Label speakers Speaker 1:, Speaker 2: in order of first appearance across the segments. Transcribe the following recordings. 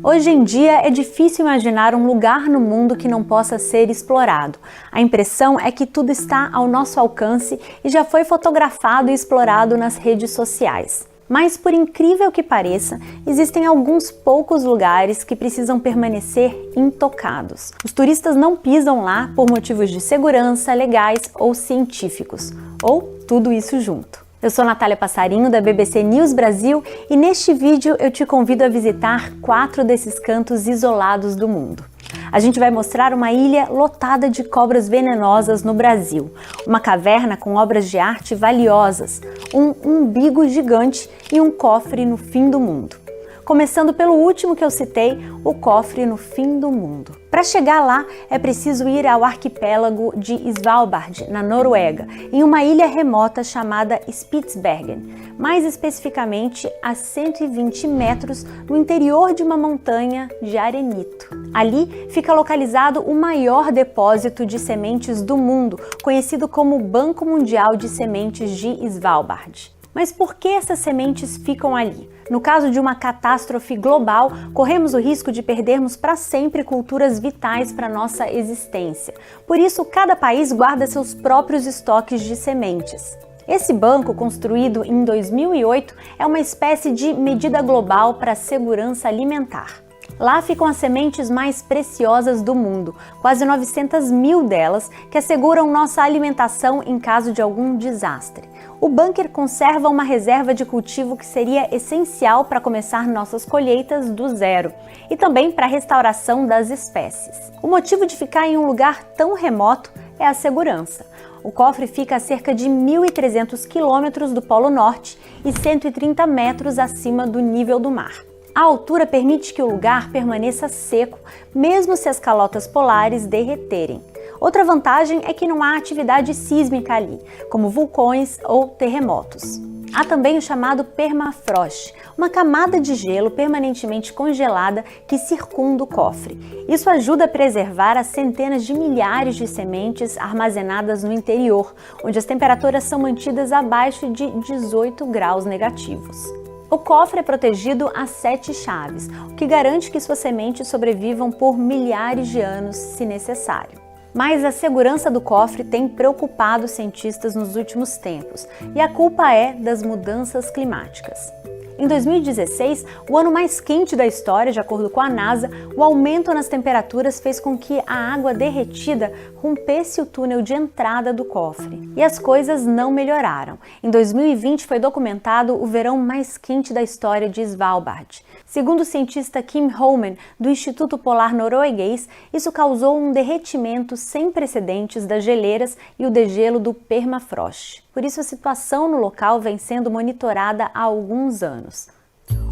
Speaker 1: Hoje em dia é difícil imaginar um lugar no mundo que não possa ser explorado. A impressão é que tudo está ao nosso alcance e já foi fotografado e explorado nas redes sociais. Mas, por incrível que pareça, existem alguns poucos lugares que precisam permanecer intocados. Os turistas não pisam lá por motivos de segurança, legais ou científicos, ou tudo isso junto. Eu sou Natália Passarinho, da BBC News Brasil, e neste vídeo eu te convido a visitar 4 desses cantos isolados do mundo. A gente vai mostrar uma ilha lotada de cobras venenosas no Brasil, uma caverna com obras de arte valiosas, um umbigo gigante e um cofre no fim do mundo. Começando pelo último que eu citei, o cofre no fim do mundo. Para chegar lá, é preciso ir ao arquipélago de Svalbard, na Noruega, em uma ilha remota chamada Spitsbergen, mais especificamente a 120 metros no interior de uma montanha de arenito. Ali fica localizado o maior depósito de sementes do mundo, conhecido como Banco Mundial de Sementes de Svalbard. Mas por que essas sementes ficam ali? No caso de uma catástrofe global, corremos o risco de perdermos para sempre culturas vitais para nossa existência. Por isso, cada país guarda seus próprios estoques de sementes. Esse banco, construído em 2008, é uma espécie de medida global para a segurança alimentar. Lá ficam as sementes mais preciosas do mundo, quase 900 mil delas, que asseguram nossa alimentação em caso de algum desastre. O bunker conserva uma reserva de cultivo que seria essencial para começar nossas colheitas do zero e também para a restauração das espécies. O motivo de ficar em um lugar tão remoto é a segurança. O cofre fica a cerca de 1.300 quilômetros do Polo Norte e 130 metros acima do nível do mar. A altura permite que o lugar permaneça seco, mesmo se as calotas polares derreterem. Outra vantagem é que não há atividade sísmica ali, como vulcões ou terremotos. Há também o chamado permafrost, uma camada de gelo permanentemente congelada que circunda o cofre. Isso ajuda a preservar as centenas de milhares de sementes armazenadas no interior, onde as temperaturas são mantidas abaixo de 18 graus negativos. O cofre é protegido a 7 chaves, o que garante que suas sementes sobrevivam por milhares de anos, se necessário. Mas a segurança do cofre tem preocupado os cientistas nos últimos tempos, e a culpa é das mudanças climáticas. Em 2016, o ano mais quente da história, de acordo com a NASA, o aumento nas temperaturas fez com que a água derretida rompesse o túnel de entrada do cofre. E as coisas não melhoraram. Em 2020 foi documentado o verão mais quente da história de Svalbard. Segundo o cientista Kim Holmen, do Instituto Polar Norueguês, isso causou um derretimento sem precedentes das geleiras e o degelo do permafrost. Por isso a situação no local vem sendo monitorada há alguns anos.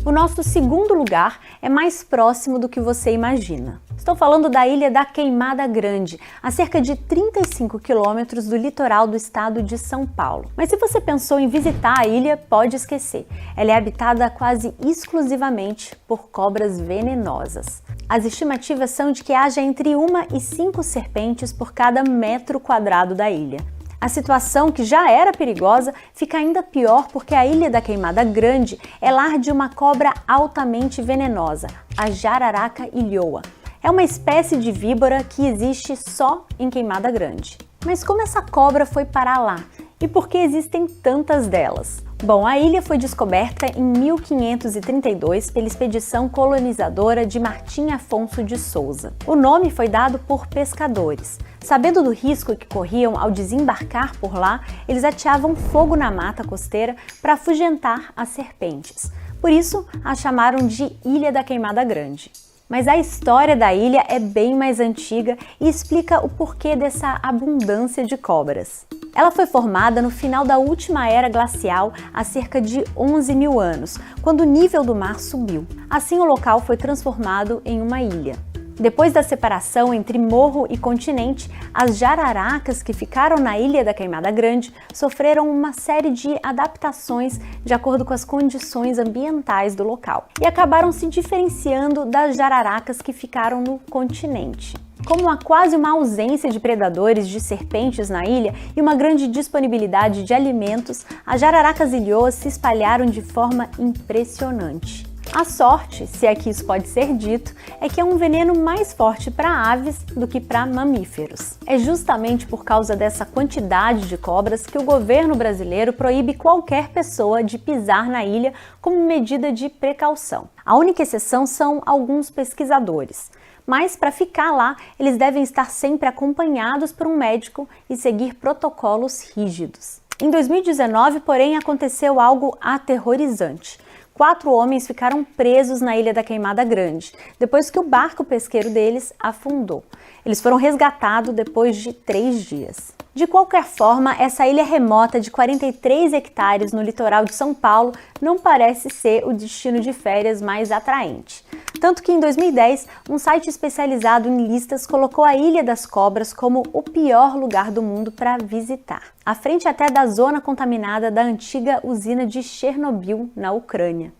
Speaker 1: O nosso segundo lugar é mais próximo do que você imagina. Estou falando da Ilha da Queimada Grande, a cerca de 35 quilômetros do litoral do estado de São Paulo. Mas se você pensou em visitar a ilha, pode esquecer. Ela é habitada quase exclusivamente por cobras venenosas. As estimativas são de que haja entre 1 e 5 serpentes por cada metro quadrado da ilha. A situação, que já era perigosa, fica ainda pior porque a Ilha da Queimada Grande é lar de uma cobra altamente venenosa, a jararaca ilhoa. É uma espécie de víbora que existe só em Queimada Grande. Mas como essa cobra foi parar lá? E por que existem tantas delas? Bom, a ilha foi descoberta em 1532 pela expedição colonizadora de Martim Afonso de Souza. O nome foi dado por pescadores. Sabendo do risco que corriam ao desembarcar por lá, eles ateavam fogo na mata costeira para afugentar as serpentes. Por isso, a chamaram de Ilha da Queimada Grande. Mas a história da ilha é bem mais antiga e explica o porquê dessa abundância de cobras. Ela foi formada no final da última era glacial, há cerca de 11 mil anos, quando o nível do mar subiu. Assim, o local foi transformado em uma ilha. Depois da separação entre morro e continente, as jararacas que ficaram na Ilha da Queimada Grande sofreram uma série de adaptações de acordo com as condições ambientais do local e acabaram se diferenciando das jararacas que ficaram no continente. Como há quase uma ausência de predadores de serpentes na ilha e uma grande disponibilidade de alimentos, as jararacas ilhoas se espalharam de forma impressionante. A sorte, se é que isso pode ser dito, é que é um veneno mais forte para aves do que para mamíferos. É justamente por causa dessa quantidade de cobras que o governo brasileiro proíbe qualquer pessoa de pisar na ilha como medida de precaução. A única exceção são alguns pesquisadores. Mas para ficar lá, eles devem estar sempre acompanhados por um médico e seguir protocolos rígidos. Em 2019, porém, aconteceu algo aterrorizante. 4 homens ficaram presos na Ilha da Queimada Grande, depois que o barco pesqueiro deles afundou. Eles foram resgatados depois de 3 dias. De qualquer forma, essa ilha remota de 43 hectares no litoral de São Paulo não parece ser o destino de férias mais atraente. Tanto que em 2010, um site especializado em listas colocou a Ilha das Cobras como o pior lugar do mundo para visitar, à frente até da zona contaminada da antiga usina de Chernobyl, na Ucrânia.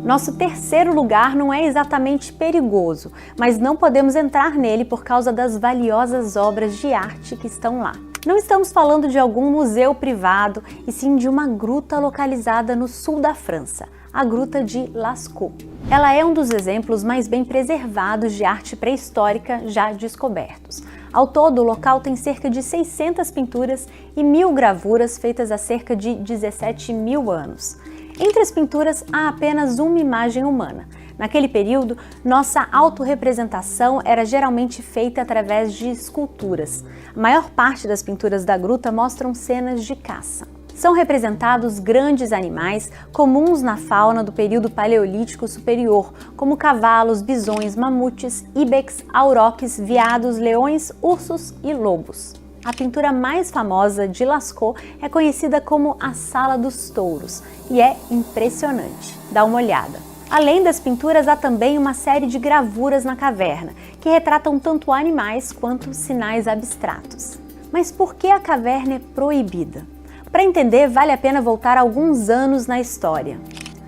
Speaker 1: Nosso terceiro lugar não é exatamente perigoso, mas não podemos entrar nele por causa das valiosas obras de arte que estão lá. Não estamos falando de algum museu privado, e sim de uma gruta localizada no sul da França, a Gruta de Lascaux. Ela é um dos exemplos mais bem preservados de arte pré-histórica já descobertos. Ao todo, o local tem cerca de 600 pinturas e 1000 gravuras feitas há cerca de 17.000 anos. Entre as pinturas, há apenas uma imagem humana. Naquele período, nossa autorrepresentação era geralmente feita através de esculturas. A maior parte das pinturas da gruta mostram cenas de caça. São representados grandes animais comuns na fauna do período Paleolítico Superior, como cavalos, bisões, mamutes, ibex, auroques, veados, leões, ursos e lobos. A pintura mais famosa de Lascaux é conhecida como a Sala dos Touros e é impressionante. Dá uma olhada. Além das pinturas, há também uma série de gravuras na caverna, que retratam tanto animais quanto sinais abstratos. Mas por que a caverna é proibida? Para entender, vale a pena voltar alguns anos na história.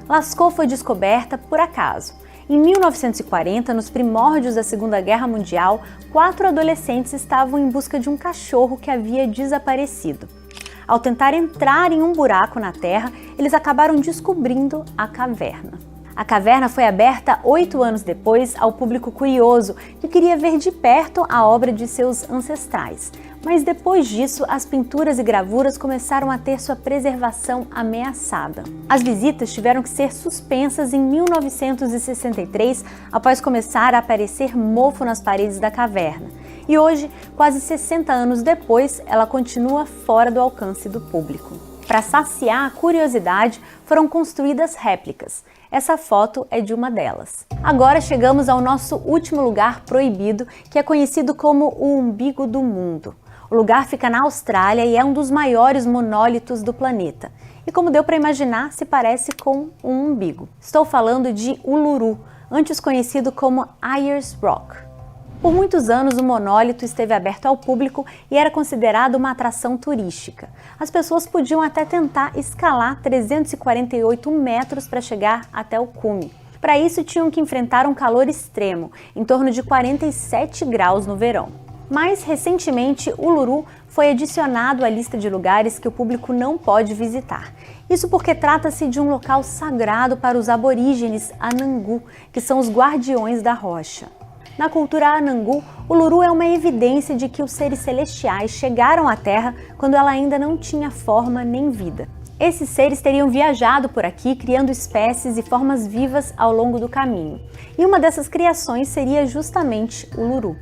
Speaker 1: Lascaux foi descoberta por acaso. Em 1940, nos primórdios da Segunda Guerra Mundial, 4 adolescentes estavam em busca de um cachorro que havia desaparecido. Ao tentar entrar em um buraco na terra, eles acabaram descobrindo a caverna. A caverna foi aberta 8 anos depois ao público curioso que queria ver de perto a obra de seus ancestrais. Mas depois disso, as pinturas e gravuras começaram a ter sua preservação ameaçada. As visitas tiveram que ser suspensas em 1963, após começar a aparecer mofo nas paredes da caverna. E hoje, quase 60 anos depois, ela continua fora do alcance do público. Para saciar a curiosidade, foram construídas réplicas. Essa foto é de uma delas. Agora chegamos ao nosso último lugar proibido, que é conhecido como o Umbigo do Mundo. O lugar fica na Austrália e é um dos maiores monólitos do planeta. E como deu para imaginar, se parece com um umbigo. Estou falando de Uluru, antes conhecido como Ayers Rock. Por muitos anos, o monólito esteve aberto ao público e era considerado uma atração turística. As pessoas podiam até tentar escalar 348 metros para chegar até o cume. Para isso, tinham que enfrentar um calor extremo, em torno de 47 graus no verão. Mais recentemente, Uluru foi adicionado à lista de lugares que o público não pode visitar. Isso porque trata-se de um local sagrado para os aborígenes Anangu, que são os guardiões da rocha. Na cultura Anangu, Uluru é uma evidência de que os seres celestiais chegaram à Terra quando ela ainda não tinha forma nem vida. Esses seres teriam viajado por aqui, criando espécies e formas vivas ao longo do caminho. E uma dessas criações seria justamente Uluru.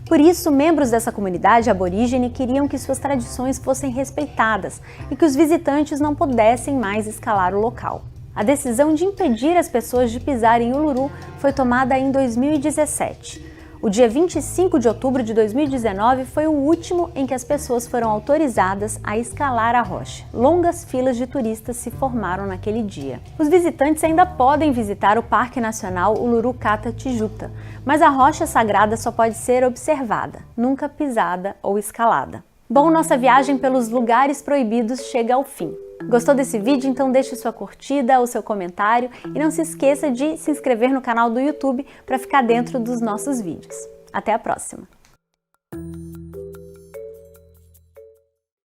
Speaker 1: Por isso, membros dessa comunidade aborígene queriam que suas tradições fossem respeitadas e que os visitantes não pudessem mais escalar o local. A decisão de impedir as pessoas de pisar em Uluru foi tomada em 2017. O dia 25 de outubro de 2019 foi o último em que as pessoas foram autorizadas a escalar a rocha. Longas filas de turistas se formaram naquele dia. Os visitantes ainda podem visitar o Parque Nacional Uluru Kata Tijuta, mas a rocha sagrada só pode ser observada, nunca pisada ou escalada. Bom, nossa viagem pelos lugares proibidos chega ao fim. Gostou desse vídeo? Então deixe sua curtida ou seu comentário e não se esqueça de se inscrever no canal do YouTube para ficar dentro dos nossos vídeos. Até a próxima!